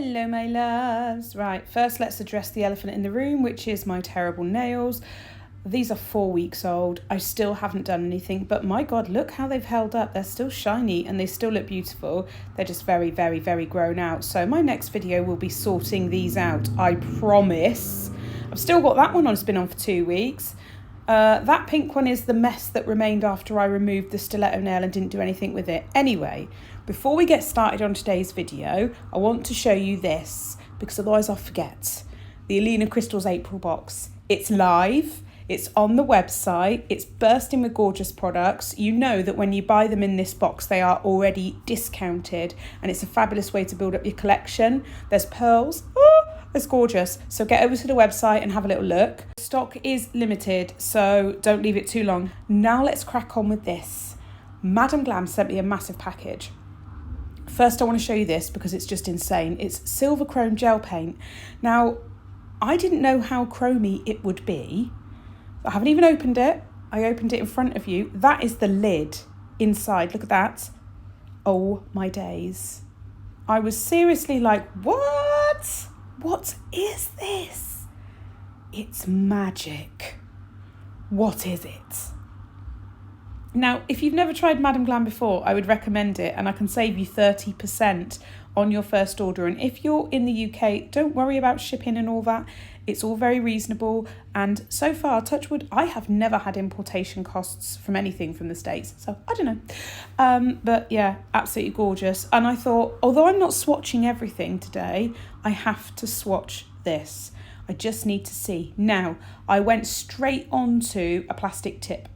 Hello my loves. Right, first let's address the elephant in the room, which is my terrible nails. These are 4 weeks old. I still haven't done anything, but my God, look how they've held up. They're still shiny and they still look beautiful. They're just very, very, very grown out. So my next video will be sorting these out, I promise. I've still got that one on, it's been on for 2 weeks. That pink one is the mess that remained after I removed the stiletto nail and didn't do anything with it. Anyway, before we get started on today's video, I want to show you this, because otherwise I'll forget. The Alina Crystals April box. It's live, it's on the website, it's bursting with gorgeous products. You know that when you buy them in this box, they are already discounted, and it's a fabulous way to build up your collection. There's pearls. It's gorgeous. So get over to the website and have a little look. Stock is limited, so don't leave it too long. Now let's crack on with this. Madam Glam sent me a massive package. First, I want to show you this because it's just insane. It's silver chrome gel paint. Now, I didn't know how chromy it would be. I haven't even opened it. I opened it in front of you. That is the lid inside. Look at that. Oh my days. I was seriously like, what? What is this? It's magic. What is it? Now, if you've never tried Madam Glam before, I would recommend it, and I can save you 30% on your first order. And if you're in the UK, don't worry about shipping and all that. It's all very reasonable. And so far, touch wood, I have never had importation costs from anything from the States. So I don't know. But yeah, absolutely gorgeous. And I thought, although I'm not swatching everything today, I have to swatch this. I just need to see. Now, I went straight onto a plastic tip.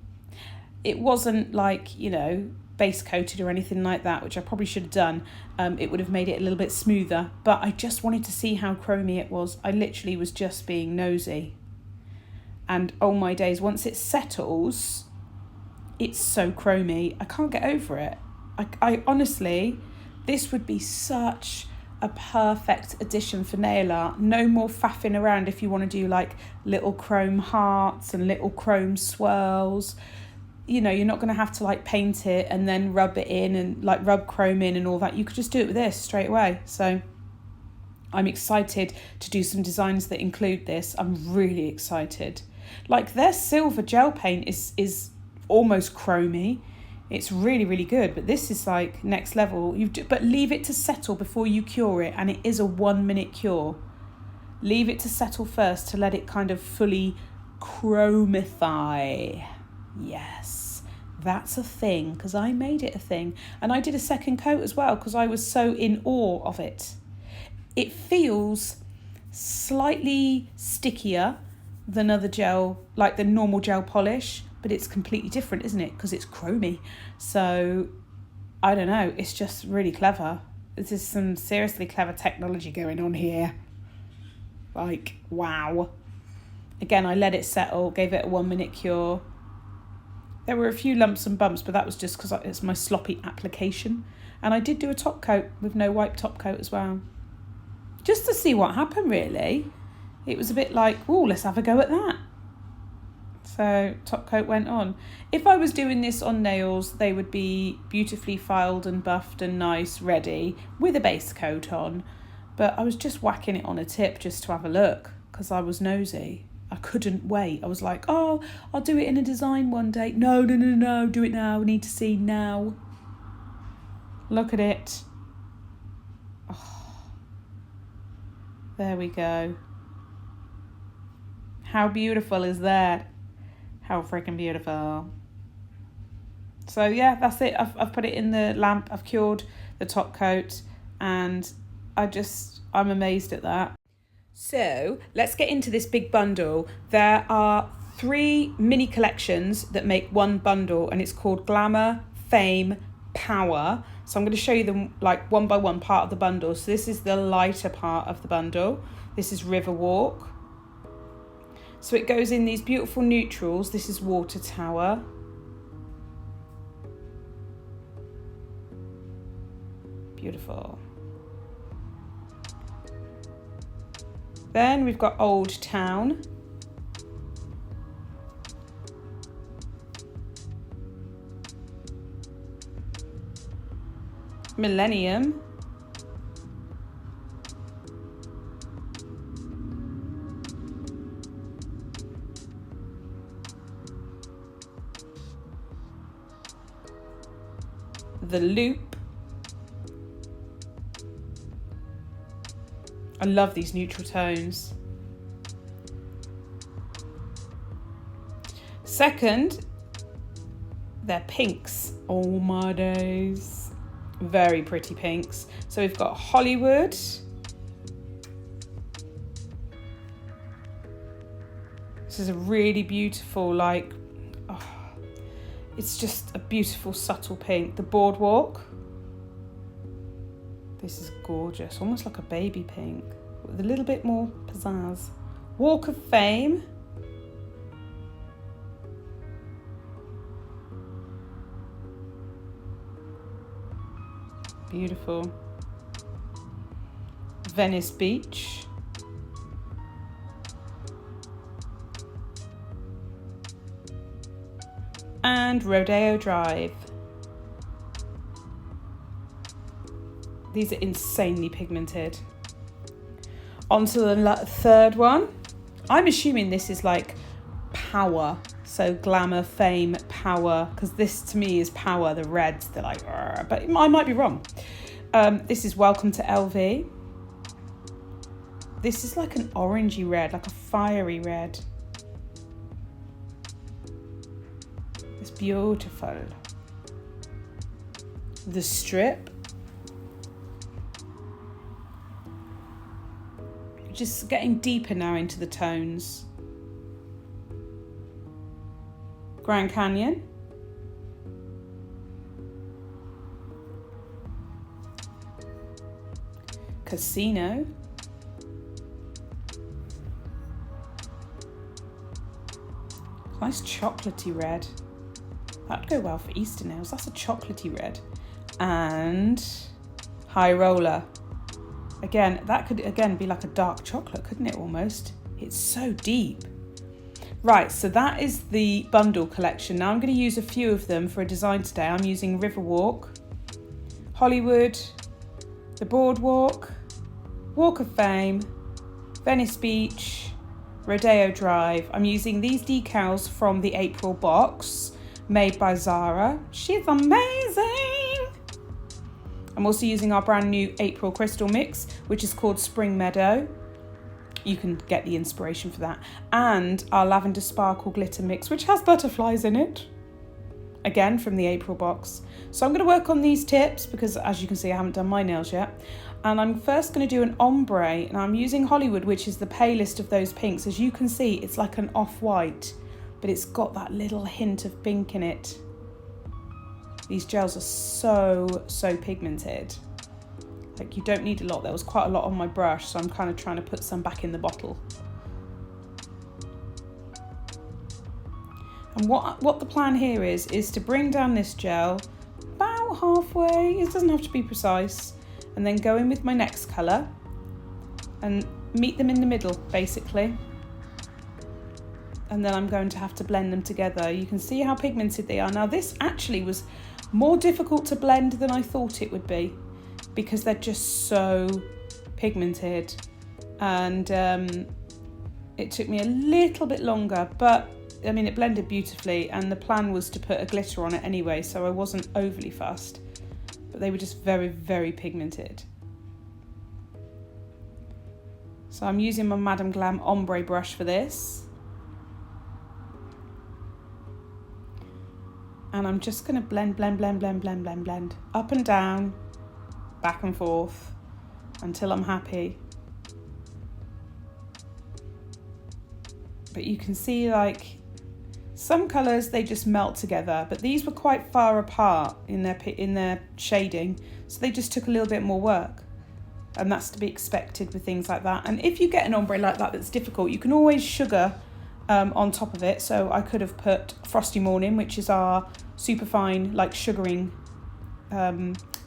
It wasn't like, you know, base coated or anything like that, which I probably should have done. It would have made it a little bit smoother, but I just wanted to see how chromy it was. I literally was just being nosy. And oh my days, once it settles, it's so chromy. I can't get over it. I honestly, this would be such a perfect addition for nail art. No more faffing around if you want to do like little chrome hearts and little chrome swirls. You know, you're not going to have to like paint it and then rub it in and like rub chrome in and all that. You could just do it with this straight away. So I'm excited to do some designs that include this. I'm really excited. Like their silver gel paint is almost chromy. It's really, really good. But this is like next level. But leave it to settle before you cure it. And it is a 1 minute cure. Leave it to settle first to let it kind of fully chromify. Yes, that's a thing, because I made it a thing. And I did a second coat as well because I was so in awe of it. It feels slightly stickier than other gel, like the normal gel polish, but it's completely different, isn't it? Because it's chromy. So I don't know, it's just really clever. This is some seriously clever technology going on here. Like, wow. Again, I let it settle, gave it a 1 minute cure. There were a few lumps and bumps, but that was just because it's my sloppy application. And I did do a top coat with no wipe top coat as well. Just to see what happened, really. It was a bit like, oh, let's have a go at that. So top coat went on. If I was doing this on nails, they would be beautifully filed and buffed and nice, ready, with a base coat on. But I was just whacking it on a tip just to have a look, because I was nosy. I couldn't wait. I was like, oh, I'll do it in a design one day. No, do it now. I need to see now. Look at it. Oh, there we go. How beautiful is that? How freaking beautiful. So yeah, that's it. I've put it in the lamp. I've cured the top coat, and I'm amazed at that. So let's get into this big bundle. There are 3 mini collections that make one bundle, and it's called Glamour, Fame, Power. So I'm going to show you them like one by one part of the bundle. So this is the lighter part of the bundle. This is River Walk. So it goes in these beautiful neutrals. This is Water Tower. Beautiful. Then we've got Old Town. Millennium. the loop. I love these neutral tones. Second, they're pinks. Oh my days. Very pretty pinks. So we've got Hollywood. This is a really beautiful, like, oh, it's just a beautiful subtle pink. The Boardwalk. This is gorgeous, almost like a baby pink with a little bit more pizzazz. Walk of Fame. Beautiful. Venice Beach. And Rodeo Drive. These are insanely pigmented. On to the third one. I'm assuming this is like Power. So Glamour, Fame, Power. Because this to me is Power, the reds. They're like, but I might be wrong. This is Welcome to LV. This is like an orangey red, like a fiery red. It's beautiful. The Strip. Just getting deeper now into the tones. Grand Canyon. Casino. Nice chocolatey red. That'd go well for Easter nails. That's a chocolatey red. And High Roller. Again, that could again be like a dark chocolate, couldn't it almost? It's so deep. Right, so that is the bundle collection. Now I'm going to use a few of them for a design today. I'm using Riverwalk, Hollywood, the Boardwalk, Walk of Fame, Venice Beach, Rodeo Drive. I'm using these decals from the April box made by Zara. She's amazing. I'm also using our brand new April crystal mix, which is called Spring Meadow. You can get the inspiration for that. And our lavender sparkle glitter mix, which has butterflies in it. Again, from the April box. So I'm going to work on these tips because, as you can see, I haven't done my nails yet. And I'm first going to do an ombre, and I'm using Hollywood, which is the palest of those pinks. As you can see, it's like an off-white, but it's got that little hint of pink in it. These gels are so pigmented. Like, you don't need a lot. There was quite a lot on my brush, so I'm kind of trying to put some back in the bottle. And what the plan here is to bring down this gel about halfway. It doesn't have to be precise. And then go in with my next colour and meet them in the middle, basically. And then I'm going to have to blend them together. You can see how pigmented they are. Now, this actually was more difficult to blend than I thought it would be because they're just so pigmented. And it took me a little bit longer, but I mean, it blended beautifully, and the plan was to put a glitter on it anyway, so I wasn't overly fussed. But they were just very pigmented. So I'm using my Madame Glam ombre brush for this. And I'm just going to blend up and down, back and forth until I'm happy. But you can see, like, some colours, they just melt together, but these were quite far apart in their shading, so they just took a little bit more work. And that's to be expected with things like that. And if you get an ombre like that that's difficult, you can always sugar on top of it. So I could have put Frosty Morning, which is our super fine, like, sugaring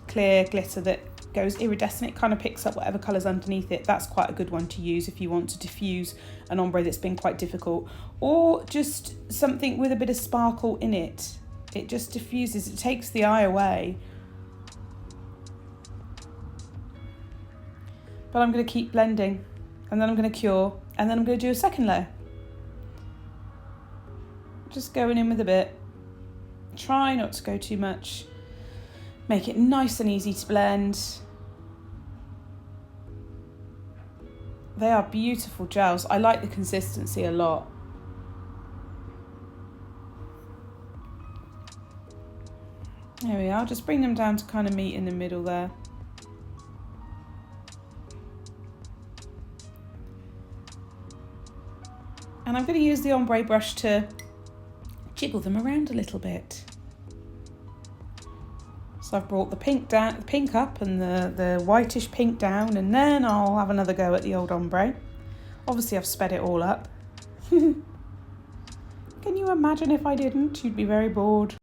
clear glitter that goes iridescent. It kind of picks up whatever colours underneath it. That's quite a good one to use if you want to diffuse an ombre that's been quite difficult, or just something with a bit of sparkle in it. It just diffuses, it takes the eye away. But I'm going to keep blending, and then I'm going to cure, and then I'm going to do a second layer. Just going in with a bit. Try not to go too much Make it nice and easy to blend. They are beautiful gels. I like the consistency a lot. There we are, just bring them down to kind of meet in the middle there. And I'm going to use the ombre brush to jiggle them around a little bit. So I've brought the pink down, the pink up and the whitish pink down, and then I'll have another go at the old ombre. Obviously I've sped it all up. Can you imagine if I didn't? You'd be very bored.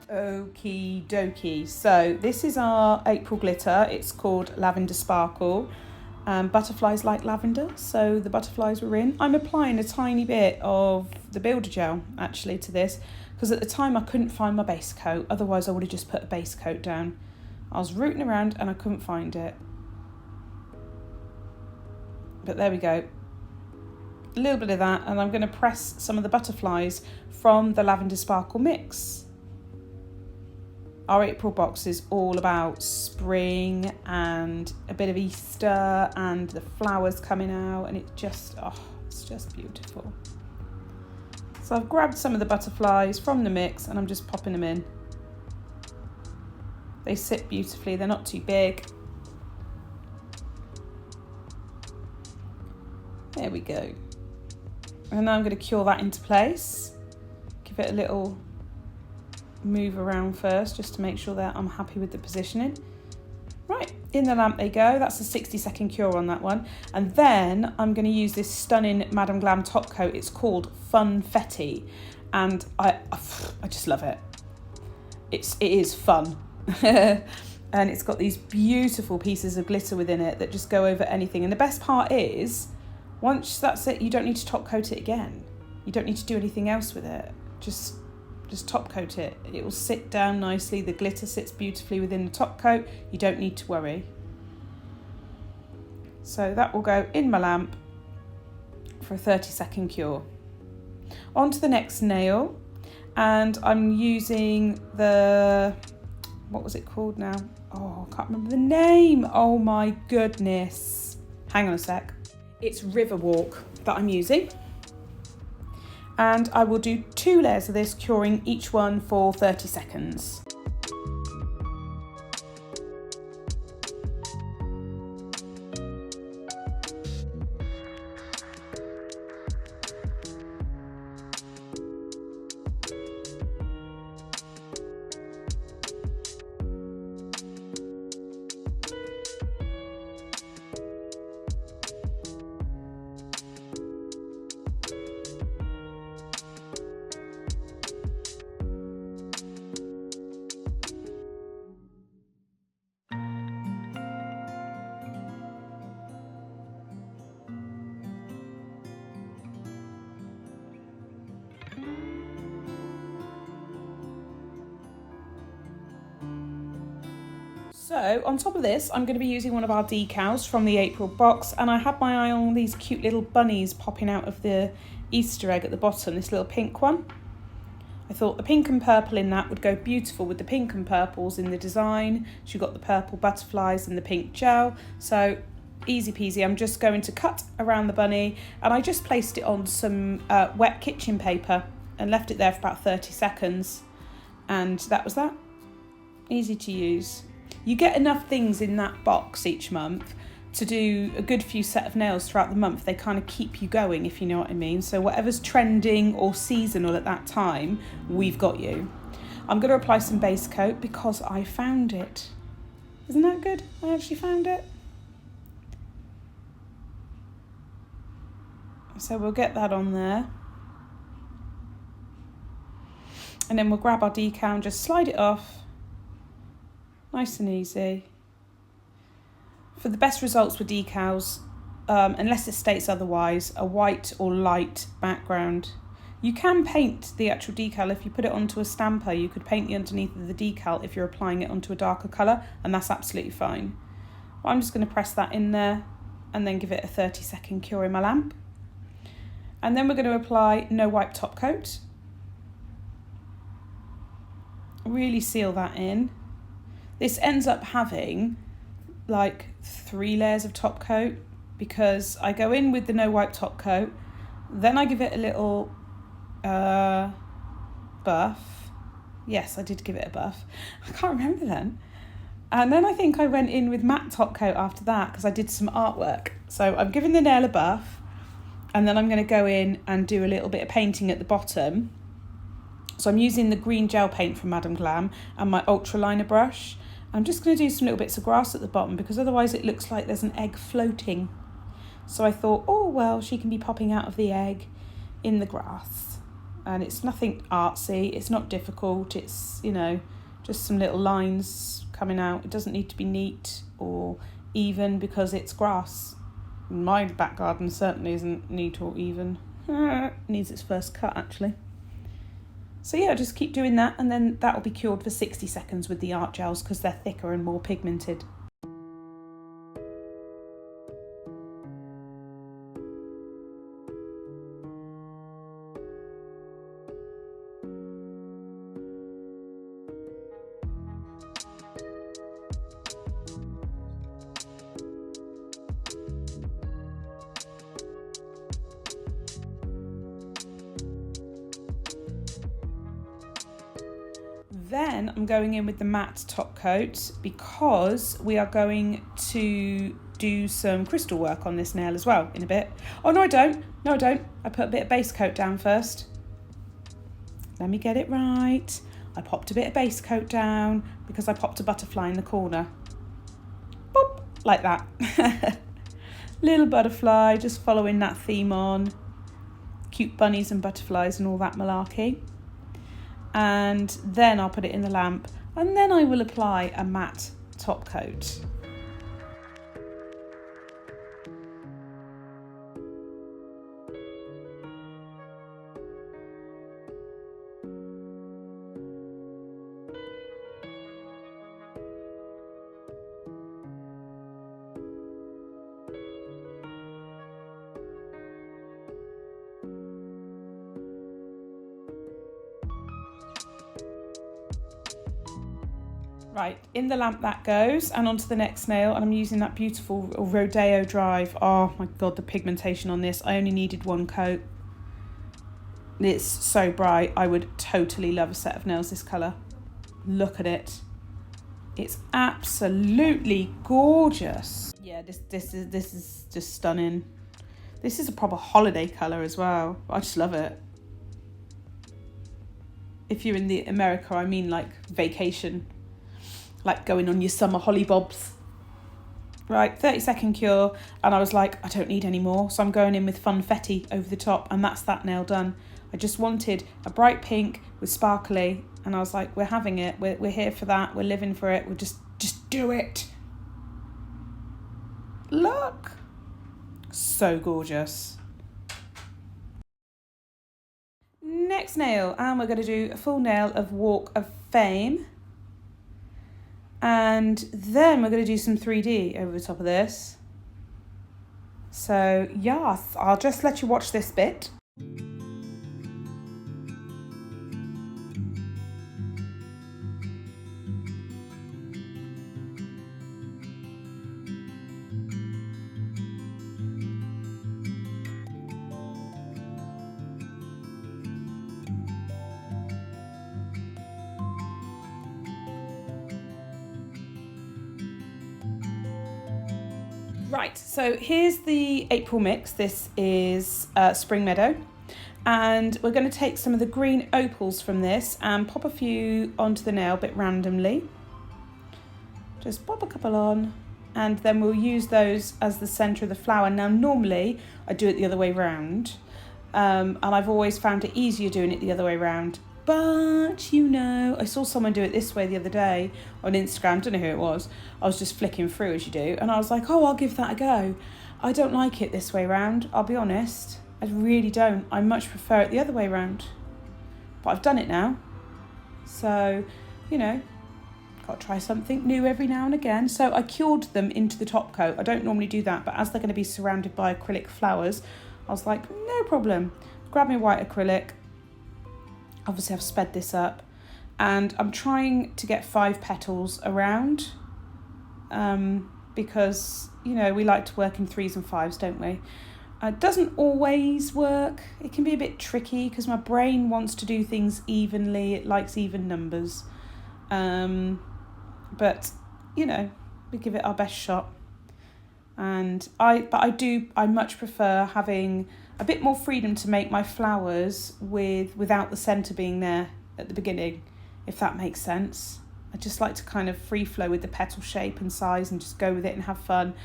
Okie dokie, so this is our April glitter. It's called Lavender Sparkle. Butterflies like lavender, so the butterflies were in. I'm applying a tiny bit of the builder gel actually to this, because at the time I couldn't find my base coat, otherwise I would have just put a base coat down. I was rooting around and I couldn't find it. But there we go. A little bit of that, and I'm going to press some of the butterflies from the Lavender Sparkle mix. Our April box is all about spring and a bit of Easter and the flowers coming out, and it's just beautiful. So I've grabbed some of the butterflies from the mix and I'm just popping them in. They sit beautifully, they're not too big. There we go. And now I'm going to cure that into place. Give it a little move around first just to make sure that I'm happy with the positioning. Right, in the lamp they go. That's a 60-second cure on that one. And then I'm going to use this stunning Madame Glam top coat. It's called Funfetti, and I just love it. It is fun. And it's got these beautiful pieces of glitter within it that just go over anything. And the best part is, once that's it, you don't need to top coat it again. You don't need to do anything else with it. Just top coat it. It will sit down nicely. The glitter sits beautifully within the top coat. You don't need to worry. So that will go in my lamp for a 30-second cure. On to the next nail, and I'm using the, what was it called now? Oh, I can't remember the name. Oh my goodness. Hang on a sec. It's Riverwalk that I'm using. And I will do 2 layers of this, curing each one for 30 seconds. So on top of this, I'm going to be using one of our decals from the April box, and I had my eye on these cute little bunnies popping out of the Easter egg at the bottom, this little pink one. I thought the pink and purple in that would go beautiful with the pink and purples in the design. She got the purple butterflies and the pink gel, so Easy peasy. I'm just going to cut around the bunny, and I just placed it on some wet kitchen paper and left it there for about 30 seconds, and that was that. Easy to use. You get enough things in that box each month to do a good few set of nails throughout the month. They kind of keep you going, if you know what I mean. So whatever's trending or seasonal at that time, we've got you. I'm going to apply some base coat because I found it. Isn't that good? I actually found it. So we'll get that on there. And then we'll grab our decal and just slide it off. Nice and easy. For the best results with decals, unless it states otherwise, a white or light background. You can paint the actual decal. If you put it onto a stamper, you could paint the underneath of the decal if you're applying it onto a darker colour, and that's absolutely fine. Well, I'm just going to press that in there and then give it a 30-second cure in my lamp. And then we're going to apply no wipe top coat. Really seal that in. This ends up having like 3 layers of top coat because I go in with the no wipe top coat, then I give it a little buff. Yes, I did give it a buff. I can't remember then. And then I think I went in with matte top coat after that because I did some artwork. So I'm giving the nail a buff, and then I'm going to go in and do a little bit of painting at the bottom. So I'm using the green gel paint from Madame Glam and my ultra liner brush. I'm just going to do some little bits of grass at the bottom because otherwise it looks like there's an egg floating. So I thought, oh well, she can be popping out of the egg in the grass. And it's nothing artsy, it's not difficult, it's, you know, just some little lines coming out. It doesn't need to be neat or even because it's grass. My back garden certainly isn't neat or even. It needs its first cut actually. So yeah, just keep doing that, and then that will be cured for 60 seconds with the art gels because they're thicker and more pigmented. Then I'm going in with the matte top coat because we are going to do some crystal work on this nail as well in a bit. Oh, no, I don't. No, I don't. I put a bit of base coat down first. Let me get it right. I popped a bit of base coat down because I popped a butterfly in the corner. Boop, like that. Little butterfly, just following that theme on. Cute bunnies and butterflies and all that malarkey. And then I'll put it in the lamp, and then I will apply a matte top coat. Right, in the lamp that goes, and onto the next nail, and I'm using that beautiful Rodeo Drive. Oh my god, the pigmentation on this. I only needed 1 coat. It's so bright. I would totally love a set of nails this colour. Look at it. It's absolutely gorgeous. Yeah, this is just stunning. This is a proper holiday colour as well. I just love it. If you're in the America, I mean like vacation. Like going on your summer hollybobs. Right, 30-second cure, and I was like, I don't need any more, so I'm going in with Funfetti over the top, and that's that nail done. I just wanted a bright pink with sparkly, and I was like, we're having it, we're here for that, we're living for it, we'll just do it. Look, so gorgeous. Next nail, and we're going to do a full nail of Walk of Fame. And then we're going to do some 3D over the top of this. So, yes, I'll just let you watch this bit. Right, so here's the April mix. This is Spring Meadow. And we're going to take some of the green opals from this and pop a few onto the nail a bit randomly. Just pop a couple on, and then we'll use those as the centre of the flower. Now, normally I do it the other way round, and I've always found it easier doing it the other way round. But, you know, I saw someone do it this way the other day on Instagram. Don't know who it was. I was just flicking through as you do, and I was like, oh, I'll give that a go. I don't like it this way round, I'll be honest. I really don't. I much prefer it the other way round. But I've done it now. So, you know, got to try something new every now and again. So I cured them into the top coat. I don't normally do that, but as they're going to be surrounded by acrylic flowers, I was like, no problem. Grab me white acrylic. Obviously I've sped this up. And I'm trying to get 5 petals around. Because, you know, we like to work in 3s and 5s, don't we? It doesn't always work. It can be a bit tricky because my brain wants to do things evenly. It likes even numbers. But, you know, we give it our best shot. And I much prefer having a bit more freedom to make my flowers without the centre being there at the beginning, if that makes sense. I just like to kind of free flow with the petal shape and size and just go with it and have fun.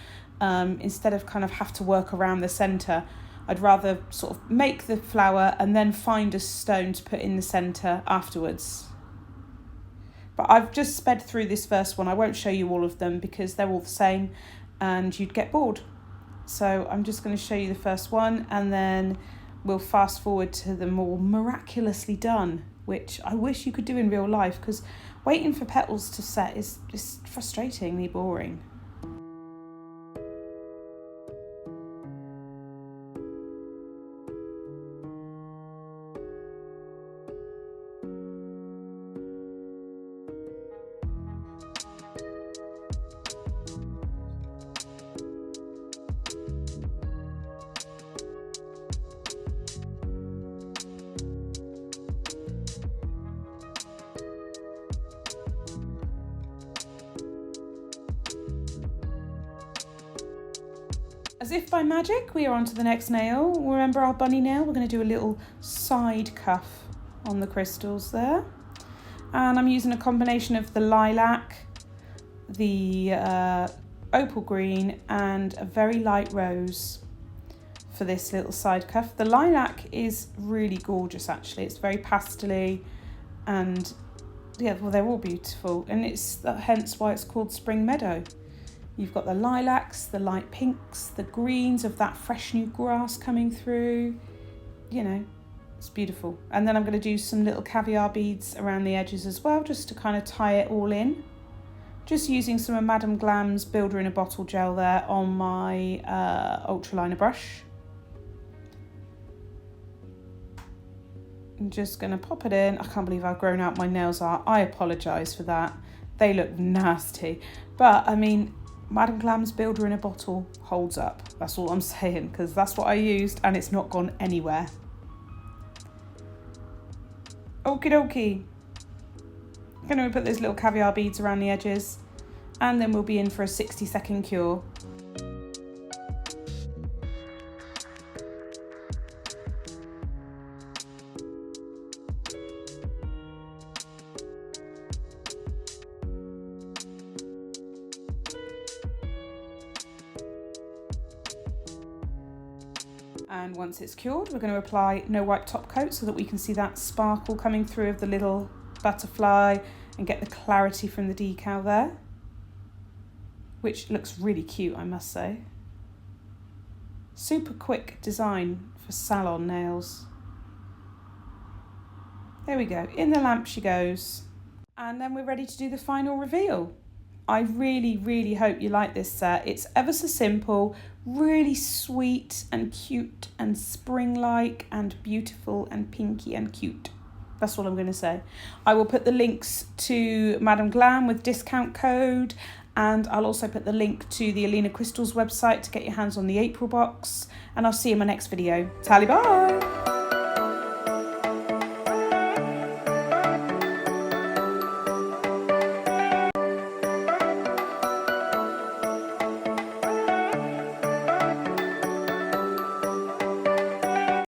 Instead of kind of have to work around the centre, I'd rather sort of make the flower and then find a stone to put in the centre afterwards. But I've just sped through this first one. I won't show you all of them because they're all the same and you'd get bored. So I'm just going to show you the first one and then we'll fast forward to the more miraculously done, which I wish you could do in real life because waiting for petals to set is just frustratingly boring. As if by magic, we are on to the next nail. Remember our bunny nail? We're going to do a little side cuff on the crystals there. And I'm using a combination of the lilac, the opal green, and a very light rose for this little side cuff. The lilac is really gorgeous, actually. It's very pastel-y, and yeah, well, they're all beautiful. And it's hence why it's called Spring Meadow. You've got the lilacs, the light pinks, the greens of that fresh new grass coming through. You know, it's beautiful. And then I'm going to do some little caviar beads around the edges as well, just to kind of tie it all in. Just using some of Madame Glam's Builder in a Bottle gel there on my ultraliner brush. I'm just going to pop it in. I can't believe how grown out my nails are. I apologise for that. They look nasty. But, I mean, Madame Glam's Builder in a Bottle holds up. That's all I'm saying, because that's what I used and it's not gone anywhere. Okie dokie. I'm going to put those little caviar beads around the edges and then we'll be in for a 60-second cure. And once it's cured, we're going to apply no wipe top coat so that we can see that sparkle coming through of the little butterfly and get the clarity from the decal there, which looks really cute, I must say. Super quick design for salon nails. There we go, in the lamp she goes. And then we're ready to do the final reveal. I really, really hope you like this set. It's ever so simple, really sweet and cute and spring-like and beautiful and pinky and cute. That's all I'm going to say. I will put the links to Madame Glam with discount code, and I'll also put the link to the Alina Crystals website to get your hands on the April box. And I'll see you in my next video. Tally bye!